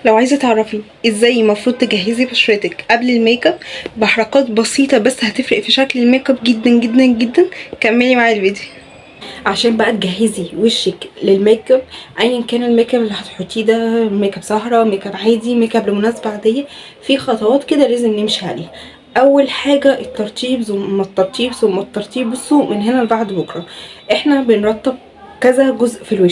لو عايزة تعرفي ازاي المفروض تجهزي بشرتك قبل الميك اب بحركات بسيطة بس هتفرق في شكل الميك اب جدا جدا جدا، كملي معايا الفيديو. عشان بقى تجهزي وشك للميك اب، ايا كان الميك اب اللي هتحطيه ده، ميك اب سهره، ميك اب عادي، ميك اب لمناسبه عاديه، في خطوات كده لازم نمشي عليها. اول حاجه الترطيب ثم الترطيب ثم الترطيب. بصوا، من هنا لبعد بكره احنا بنرطب كذا جزء في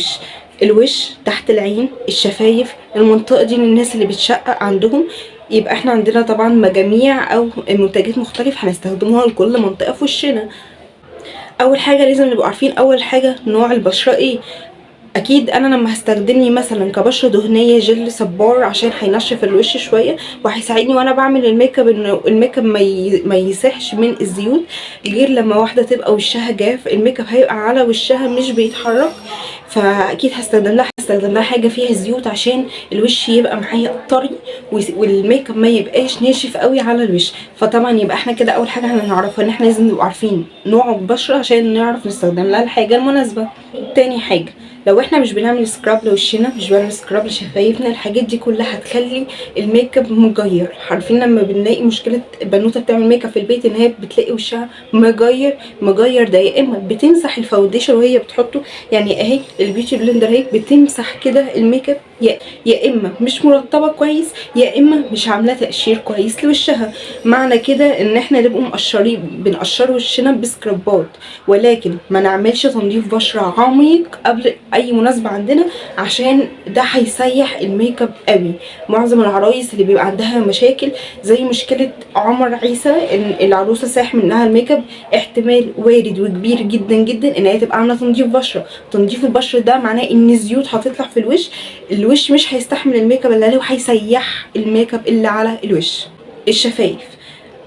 الوش تحت العين، الشفايف، المنطقه دي للناس اللي بتشقق عندهم. يبقى احنا عندنا طبعا مجاميع او منتجات مختلفه هنستخدموها لكل منطقه في وشنا. اول حاجه لازم نبقى عارفين اول حاجه نوع البشره ايه. اكيد انا لما هستخدمني مثلا كبشره دهنيه جل صبار عشان هينشف الوش شويه وهيساعدني وانا بعمل الميك اب ان الميك اب ما يسيحش من الزيوت، غير لما واحده تبقى وشها جاف الميك اب هيبقى على وشها مش بيتحرك، فاكيد هستخدم لها حاجه فيها زيوت عشان الوش يبقى معايا طري والميك اب ما يبقاش ناشف قوي على الوش. فطبعا يبقى احنا كده اول حاجه هنعرفها ان احنا لازم نبقى عارفين نوع البشره عشان نعرف نستخدم لها الحاجه المناسبه. تاني حاجه، لو احنا مش بنعمل سكراب لوشنا، مش بنعمل سكراب لشفايفنا، الحاجات دي كلها هتخلي الميك اب مجير. عارفين لما بنلاقي مشكله بنوته بتعمل ميك اب في البيت ان هي بتلاقي وشها مجير ده يا اما بتمسح الفاونديشن وهي بتحطه، يعني اهي البيوتي بلندر اهي بتمسح كده الميك اب، يا اما مش مرطبه كويس، يا اما مش عامله تقشير كويس لوشها. معنى كده ان احنا نبقوا بنقشر وشنا بسكرابات، ولكن ما نعملش تنظيف بشره عميق قبل اي مناسبه عندنا عشان ده هيسيح الميك اب قوي. معظم العرايس اللي بيبقى عندها مشاكل زي مشكله عمر عيسى ان العروسه ساح منها الميك اب، احتمال وارد وكبير جدا جدا ان هي تبقى عامله تنظيف بشره. تنظيف البشره ده معناه ان الزيوت هتطلع في الوش مش هيستحمل الميك اب اللي عليه وهيسيح الميك اب اللي على الوش. الشفايف،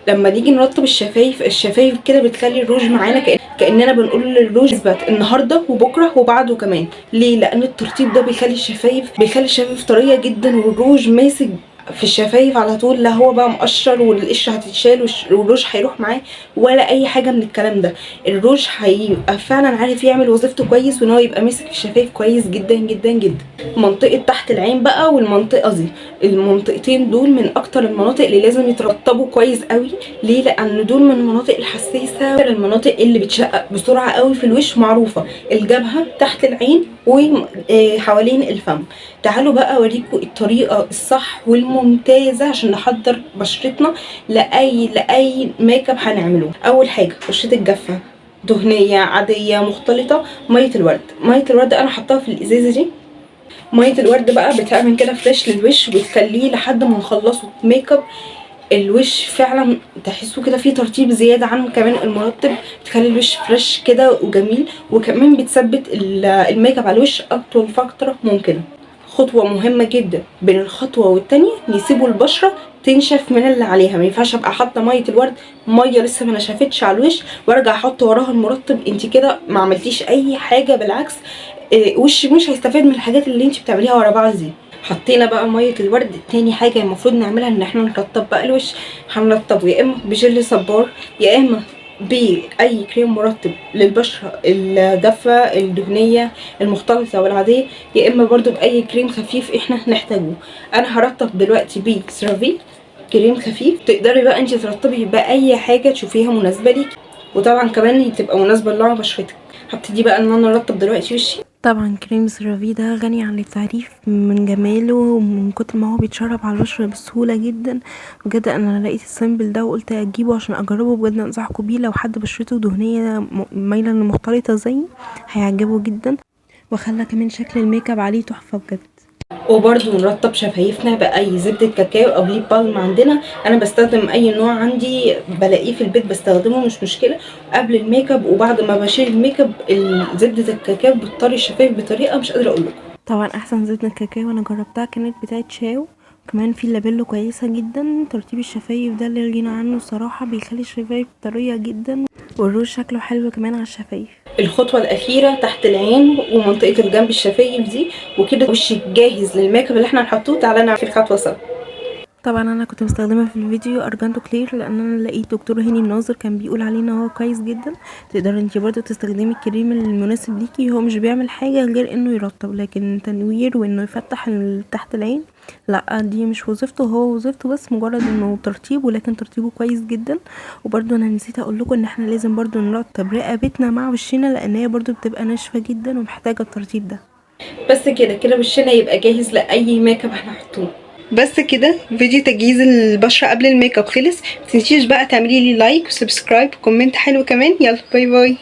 لما نيجي نرطب الشفايف كده بتخلي الروج معانا كاننا بنقول للروج اثبت النهارده وبكره وبعده كمان. ليه؟ لان الترطيب ده بيخلي الشفايف طريه جدا والروج ماسك في الشفايف على طول، لا هو بقى مقشر والقشره هتتشال والروج هيروح معاه ولا اي حاجه من الكلام ده. الروج هيبقى فعلا عارف يعمل وظيفته كويس وان هو يبقى ماسك في الشفايف كويس جدا جدا جدا. منطقه تحت العين بقى والمنطقه دي، المنطقتين دول من اكتر المناطق اللي لازم يترطبوا كويس قوي. ليه؟ لان دول من المناطق الحساسه، المناطق اللي بتشقق بسرعه قوي في الوش معروفه، الجبهه، تحت العين، وحوالين الفم. تعالوا بقى اوريكم الطريقه الصح والممتازه عشان نحضر بشرتنا لاي ميك اب هنعمله. اول حاجه بشرتك جافه دهنيه عاديه مختلطه، ميه الورد انا حطاها في الازازه دي. ميه الورد بقى بتعمل كده فريش للوش وتخليه لحد ما نخلصه ميك اب الوش فعلا تحسوا كده فيه ترطيب زياده عن كمان المرطب، بتخلي الوش فريش كده وجميل، وكمان بتثبت الميك اب على الوش اطول فتره ممكنه. خطوه مهمه جدا بين الخطوه والتانيه نسيبوا البشره تنشف من اللي عليها. ما ينفعش ابقى حاطه ميه الورد، ميه لسه ما نشفتش على الوش وارجع احط وراها المرطب، انت كده ما عملتيش اي حاجه، بالعكس وش مش هيستفاد من الحاجات اللي انت بتعمليها ورا بعض دي. حطينا بقى ميه الورد، تاني حاجه المفروض نعملها ان احنا نرطب بقى الوش. هنرطبه يا اما بجل صبار، يا اما باي كريم مرطب للبشره الجافه الدهنيه المختلطه والعاديه، يا اما برضو باي كريم خفيف احنا نحتاجه. انا هرطب دلوقتي بسرافيل كريم خفيف، تقدري بقى انت ترطبي باي حاجه تشوفيها مناسبه ليكي، وطبعا كمان تبقى مناسبه لنوع بشرتك. هبتدي بقى ان انا ارطب دلوقتي وشي. طبعا كريم سيرافي ده غني عن التعريف من جماله ومن كتر ما هو بيتشرب على البشرة بسهولة جدا. بجد انا لقيت السامبل ده وقلت اجيبه عشان اجربه، بجد انصحكم بيه لو حد بشرته دهنية مايلة مختلطة زي هيعجبه جدا، وخلى كمان شكل الميك اب عليه تحفة بجد. وبرده نرطب شفايفنا باي زبده كاكاو او ليب بالم عندنا. انا بستخدم اي نوع عندي بلاقيه في البيت بستخدمه مش مشكله قبل الميك اب وبعد ما بشيل الميك اب. زبده الكاكاو بتطري الشفايف بطريقه مش قادره اقول لكم. طبعا احسن زبدة كاكاو انا جربتها كانت بتاعه شاو، كمان في لابيلو كويسه جدا. ترطيب الشفايف ده اللي غنى عنه الصراحه، بيخلي الشفايف طريه جدا والروج شكله حلو كمان على الشفايف. الخطوه الاخيره تحت العين ومنطقه الجنب الشفايف دي، وكده وشك جاهز للميك اب اللي احنا هنحطه. تعالى نعمل الخطوه سوا. طبعا انا كنت مستخدمه في الفيديو ارجانتو كلير لان انا لقيت دكتور هاني الناظر كان بيقول عليه ان هو كويس جدا. تقدري انتي برضو تستخدمي الكريم المناسب ليكي. هو مش بيعمل حاجه غير انه يرطب، لكن تنوير وانه يفتح تحت العين لا، دي مش وظيفته. هو وظيفته بس مجرد انه ترطيب، ولكن ترطيبه كويس جدا. وبرضو انا نسيت اقول لكم ان احنا لازم برضو نرطب رقبتنا مع وشنا، لان هي برضو بتبقى ناشفه جدا ومحتاجه الترطيب ده. بس كده وشنا يبقى جاهز لاي ميك اب احنا حاطينه. بس كده فيديو تجهيز البشرة قبل الميك اب خلص. متنسيش بقى تعملي لي لايك وسبسكرايب وكومنت حلو كمان. يلا باي باي.